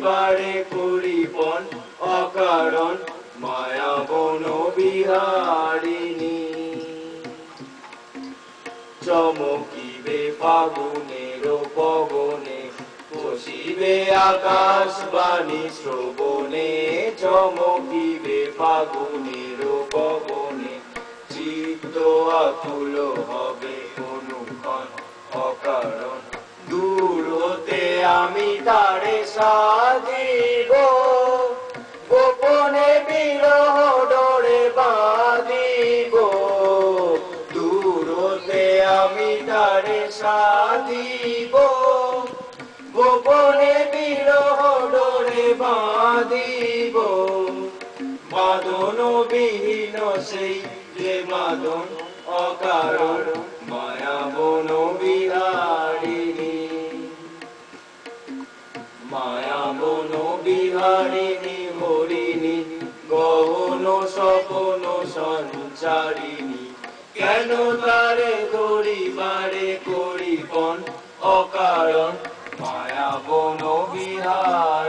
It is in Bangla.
বারে করিপন অকারণ মায়া বন বিহারিণী চমকিবে ফাগুনের পবনে বসিবে আকাশ বাণী শ্রবণে চমকিবে ফাগুনের পবনে চিত্ত আকুল হবে অনুক্ষণ অকারণ দূর হতে আমি তারে সাধিব গোপনে বিরহ ডরে বাঁধিব দূর হতে আমি তারে সাধিব গোপনে বিরহ ডরে বাঁধিব বাঁধন বিহীন সেই যে বাঁধন অকারণ মায়া বন বিহারিণী মায়া বন বিহারিণী হরিণী গহন স্বপন সঞ্চারিণী কেন তারে ধরিবারে করিপন অকারণ মায়া বন বিহারিণী।